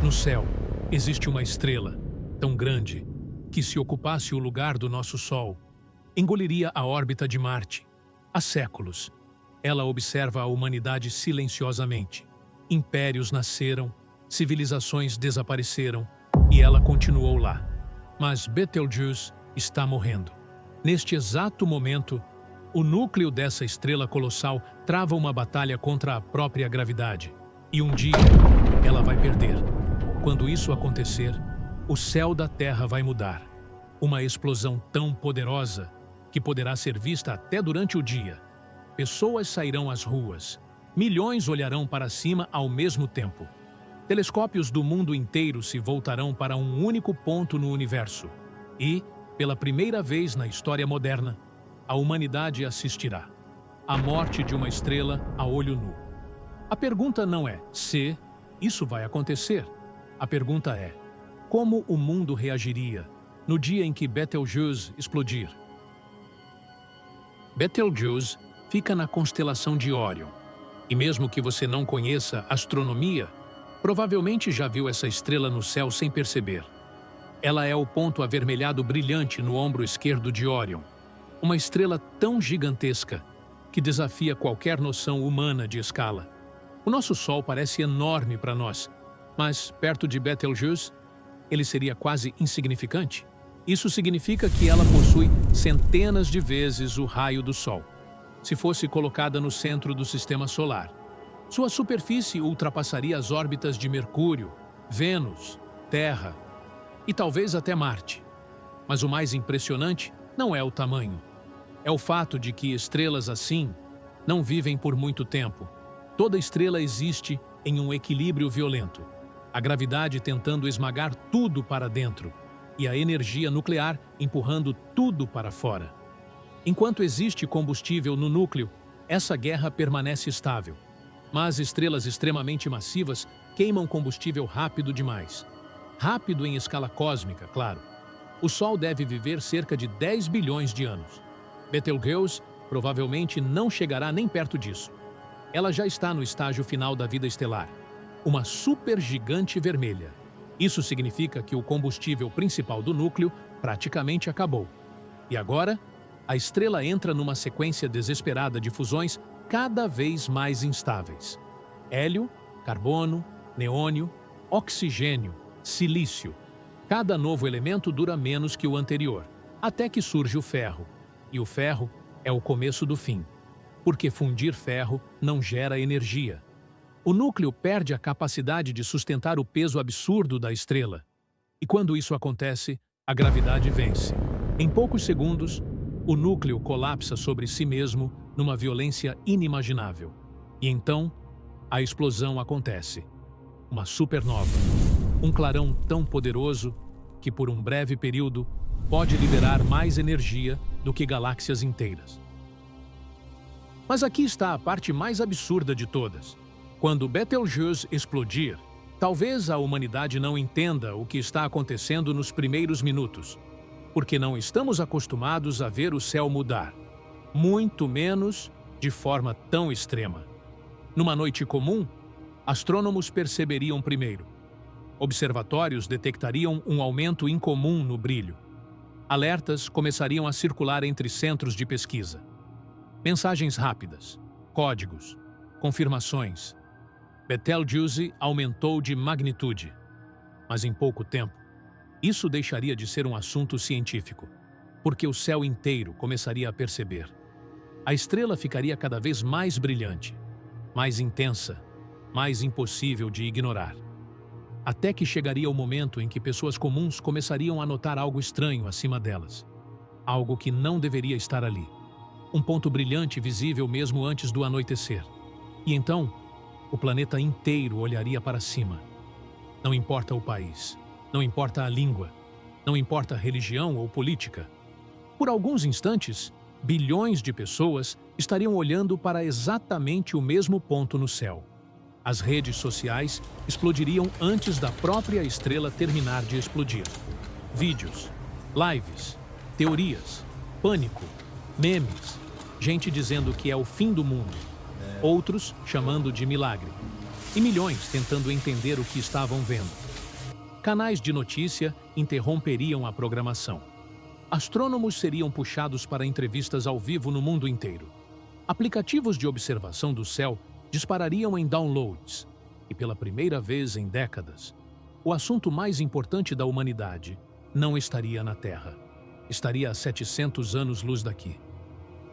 No céu, existe uma estrela tão grande que, se ocupasse o lugar do nosso Sol, engoliria a órbita de Marte. Há séculos, ela observa a humanidade silenciosamente. Impérios nasceram, civilizações desapareceram e ela continuou lá. Mas Betelgeuse está morrendo. Neste exato momento, o núcleo dessa estrela colossal trava uma batalha contra a própria gravidade. E um dia, ela vai perder. Quando isso acontecer, o céu da Terra vai mudar. Uma explosão tão poderosa que poderá ser vista até durante o dia. Pessoas sairão às ruas. Milhões olharão para cima ao mesmo tempo. Telescópios do mundo inteiro se voltarão para um único ponto no universo. E, pela primeira vez na história moderna, a humanidade assistirá à morte de uma estrela a olho nu. A pergunta não é se isso vai acontecer. A pergunta é como o mundo reagiria no dia em que Betelgeuse explodir. Betelgeuse fica na constelação de Órion. E mesmo que você não conheça astronomia, provavelmente já viu essa estrela no céu sem perceber. Ela é o ponto avermelhado brilhante no ombro esquerdo de Órion. Uma estrela tão gigantesca que desafia qualquer noção humana de escala. O nosso Sol parece enorme para nós, mas perto de Betelgeuse, ele seria quase insignificante. Isso significa que ela possui centenas de vezes o raio do Sol, se fosse colocada no centro do Sistema Solar. Sua superfície ultrapassaria as órbitas de Mercúrio, Vênus, Terra e talvez até Marte. Mas o mais impressionante não é o tamanho. É o fato de que estrelas assim não vivem por muito tempo. Toda estrela existe em um equilíbrio violento. A gravidade tentando esmagar tudo para dentro e a energia nuclear empurrando tudo para fora. Enquanto existe combustível no núcleo, essa guerra permanece estável. Mas estrelas extremamente massivas queimam combustível rápido demais. Rápido em escala cósmica, claro. O Sol deve viver cerca de 10 bilhões de anos. Betelgeuse provavelmente não chegará nem perto disso. Ela já está no estágio final da vida estelar, uma supergigante vermelha. Isso significa que o combustível principal do núcleo praticamente acabou. E agora, a estrela entra numa sequência desesperada de fusões cada vez mais instáveis. Hélio, carbono, neônio, oxigênio, silício. Cada novo elemento dura menos que o anterior, até que surge o ferro. E o ferro é o começo do fim, porque fundir ferro não gera energia. O núcleo perde a capacidade de sustentar o peso absurdo da estrela. E quando isso acontece, a gravidade vence. Em poucos segundos, o núcleo colapsa sobre si mesmo numa violência inimaginável. E então, a explosão acontece. Uma supernova. Um clarão tão poderoso que, por um breve período, pode liberar mais energia do que galáxias inteiras. Mas aqui está a parte mais absurda de todas. Quando Betelgeuse explodir, talvez a humanidade não entenda o que está acontecendo nos primeiros minutos, porque não estamos acostumados a ver o céu mudar, muito menos de forma tão extrema. Numa noite comum, astrônomos perceberiam primeiro. Observatórios detectariam um aumento incomum no brilho. Alertas começariam a circular entre centros de pesquisa. Mensagens rápidas, códigos, confirmações. Betelgeuse aumentou de magnitude. Mas em pouco tempo, isso deixaria de ser um assunto científico, porque o céu inteiro começaria a perceber. A estrela ficaria cada vez mais brilhante, mais intensa, mais impossível de ignorar. Até que chegaria o momento em que pessoas comuns começariam a notar algo estranho acima delas. Algo que não deveria estar ali. Um ponto brilhante visível mesmo antes do anoitecer. E então, o planeta inteiro olharia para cima. Não importa o país, não importa a língua, não importa a religião ou política. Por alguns instantes, bilhões de pessoas estariam olhando para exatamente o mesmo ponto no céu. As redes sociais explodiriam antes da própria estrela terminar de explodir. Vídeos, lives, teorias, pânico, memes, gente dizendo que é o fim do mundo, outros chamando de milagre, e milhões tentando entender o que estavam vendo. Canais de notícia interromperiam a programação. Astrônomos seriam puxados para entrevistas ao vivo no mundo inteiro. Aplicativos de observação do céu disparariam em downloads. E pela primeira vez em décadas, o assunto mais importante da humanidade não estaria na Terra. Estaria a 700 anos-luz daqui.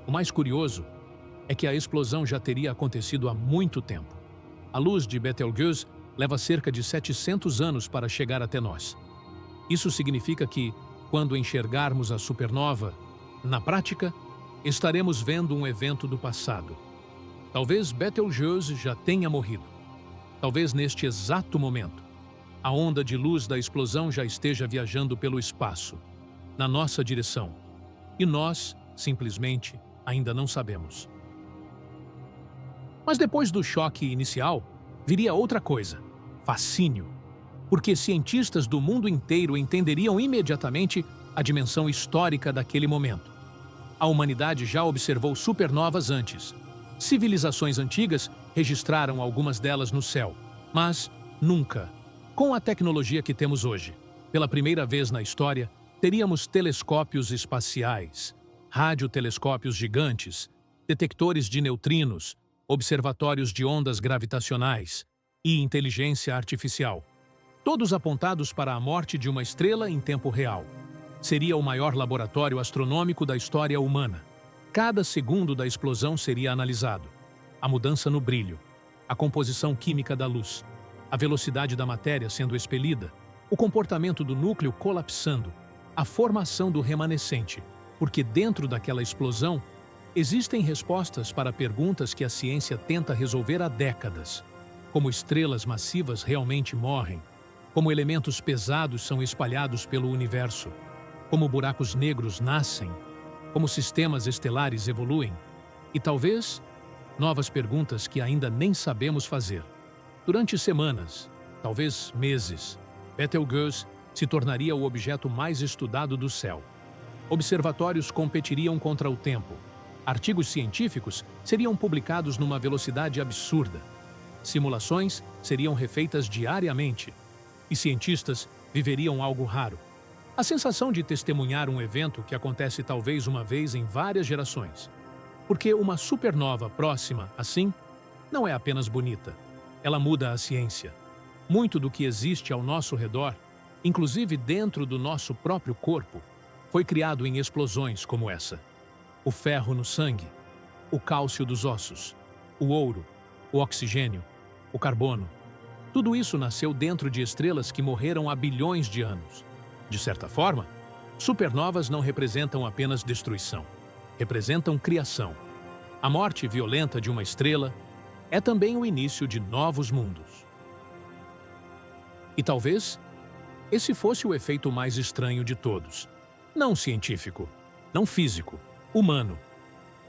O mais curioso é que a explosão já teria acontecido há muito tempo. A luz de Betelgeuse leva cerca de 700 anos para chegar até nós. Isso significa que, quando enxergarmos a supernova, na prática, estaremos vendo um evento do passado. Talvez Betelgeuse já tenha morrido. Talvez neste exato momento, a onda de luz da explosão já esteja viajando pelo espaço, na nossa direção. E nós, simplesmente, ainda não sabemos. Mas depois do choque inicial, viria outra coisa: fascínio. Porque cientistas do mundo inteiro entenderiam imediatamente a dimensão histórica daquele momento. A humanidade já observou supernovas antes. Civilizações antigas registraram algumas delas no céu, mas nunca, com a tecnologia que temos hoje. Pela primeira vez na história, teríamos telescópios espaciais, radiotelescópios gigantes, detectores de neutrinos, observatórios de ondas gravitacionais e inteligência artificial, todos apontados para a morte de uma estrela em tempo real. Seria o maior laboratório astronômico da história humana. Cada segundo da explosão seria analisado. A mudança no brilho, a composição química da luz, a velocidade da matéria sendo expelida, o comportamento do núcleo colapsando, a formação do remanescente, porque dentro daquela explosão existem respostas para perguntas que a ciência tenta resolver há décadas. Como estrelas massivas realmente morrem, como elementos pesados são espalhados pelo universo, como buracos negros nascem, como sistemas estelares evoluem, e talvez novas perguntas que ainda nem sabemos fazer. Durante semanas, talvez meses, Betelgeuse se tornaria o objeto mais estudado do céu. Observatórios competiriam contra o tempo. Artigos científicos seriam publicados numa velocidade absurda. Simulações seriam refeitas diariamente. E cientistas viveriam algo raro: a sensação de testemunhar um evento que acontece talvez uma vez em várias gerações. Porque uma supernova próxima, assim, não é apenas bonita. Ela muda a ciência. Muito do que existe ao nosso redor, inclusive dentro do nosso próprio corpo, foi criado em explosões como essa. O ferro no sangue, o cálcio dos ossos, o ouro, o oxigênio, o carbono. Tudo isso nasceu dentro de estrelas que morreram há bilhões de anos. De certa forma, supernovas não representam apenas destruição. Representam criação. A morte violenta de uma estrela é também o início de novos mundos. E talvez esse fosse o efeito mais estranho de todos. Não científico, não físico, humano.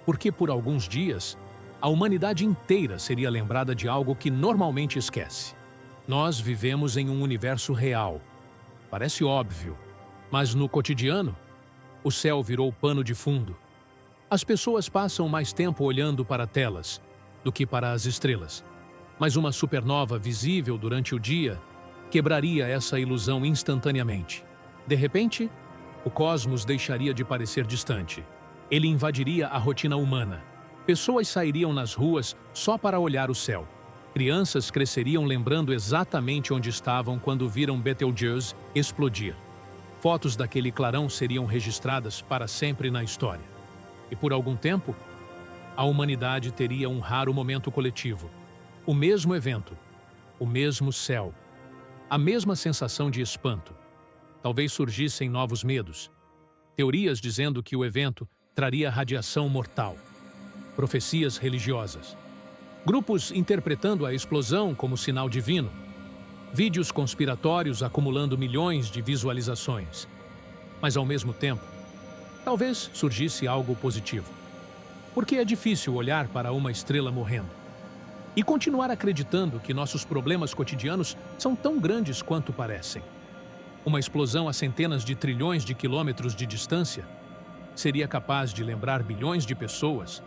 Porque por alguns dias, a humanidade inteira seria lembrada de algo que normalmente esquece. Nós vivemos em um universo real. Parece óbvio, mas no cotidiano, o céu virou pano de fundo. As pessoas passam mais tempo olhando para telas do que para as estrelas. Mas uma supernova visível durante o dia quebraria essa ilusão instantaneamente. De repente, o cosmos deixaria de parecer distante. Ele invadiria a rotina humana. Pessoas sairiam nas ruas só para olhar o céu. Crianças cresceriam lembrando exatamente onde estavam quando viram Betelgeuse explodir. Fotos daquele clarão seriam registradas para sempre na história. E por algum tempo, a humanidade teria um raro momento coletivo. O mesmo evento, o mesmo céu, a mesma sensação de espanto. Talvez surgissem novos medos. Teorias dizendo que o evento traria radiação mortal. Profecias religiosas. Grupos interpretando a explosão como sinal divino. Vídeos conspiratórios acumulando milhões de visualizações. Mas, ao mesmo tempo, talvez surgisse algo positivo. Porque é difícil olhar para uma estrela morrendo e continuar acreditando que nossos problemas cotidianos são tão grandes quanto parecem. Uma explosão a centenas de trilhões de quilômetros de distância seria capaz de lembrar bilhões de pessoas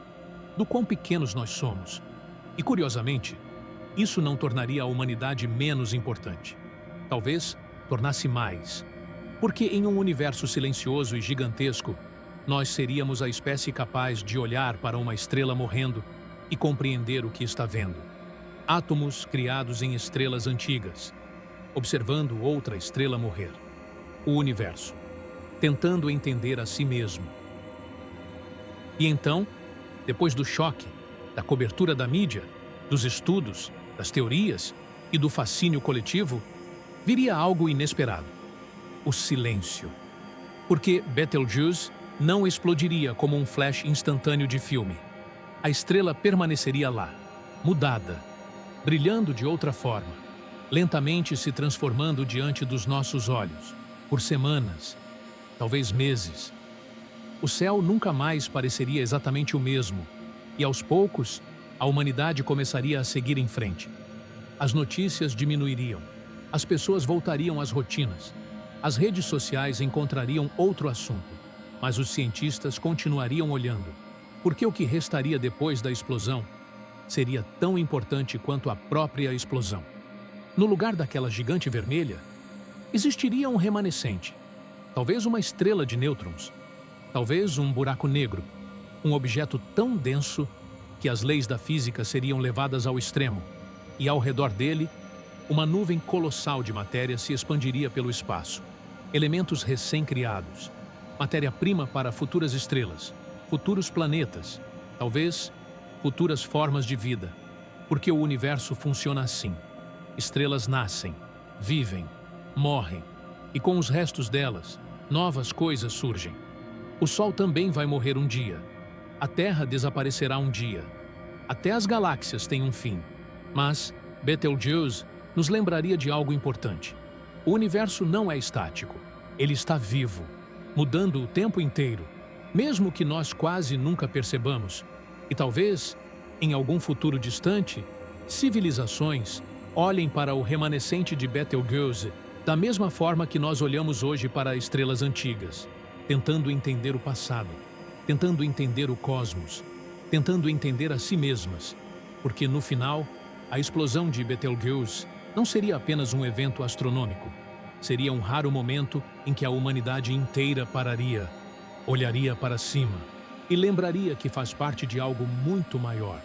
do quão pequenos nós somos. E, curiosamente, isso não tornaria a humanidade menos importante. Talvez tornasse mais. Porque em um universo silencioso e gigantesco, nós seríamos a espécie capaz de olhar para uma estrela morrendo e compreender o que está vendo. Átomos criados em estrelas antigas, observando outra estrela morrer. O universo, tentando entender a si mesmo. E então, depois do choque, da cobertura da mídia, dos estudos, das teorias e do fascínio coletivo, viria algo inesperado: o silêncio. Porque Betelgeuse não explodiria como um flash instantâneo de filme. A estrela permaneceria lá, mudada, brilhando de outra forma, lentamente se transformando diante dos nossos olhos, por semanas, talvez meses. O céu nunca mais pareceria exatamente o mesmo, e aos poucos, a humanidade começaria a seguir em frente. As notícias diminuiriam, as pessoas voltariam às rotinas, as redes sociais encontrariam outro assunto, mas os cientistas continuariam olhando, porque o que restaria depois da explosão seria tão importante quanto a própria explosão. No lugar daquela gigante vermelha, existiria um remanescente, talvez uma estrela de nêutrons, talvez um buraco negro, um objeto tão denso que as leis da física seriam levadas ao extremo, e ao redor dele, uma nuvem colossal de matéria se expandiria pelo espaço. Elementos recém-criados, matéria-prima para futuras estrelas, futuros planetas, talvez futuras formas de vida, porque o universo funciona assim. Estrelas nascem, vivem, morrem, e com os restos delas, novas coisas surgem. O Sol também vai morrer um dia. A Terra desaparecerá um dia. Até as galáxias têm um fim. Mas Betelgeuse nos lembraria de algo importante. O universo não é estático. Ele está vivo, mudando o tempo inteiro, mesmo que nós quase nunca percebamos. E talvez, em algum futuro distante, civilizações olhem para o remanescente de Betelgeuse da mesma forma que nós olhamos hoje para estrelas antigas, tentando entender o passado, tentando entender o cosmos, tentando entender a si mesmas, porque no final, a explosão de Betelgeuse não seria apenas um evento astronômico, seria um raro momento em que a humanidade inteira pararia, olharia para cima e lembraria que faz parte de algo muito maior.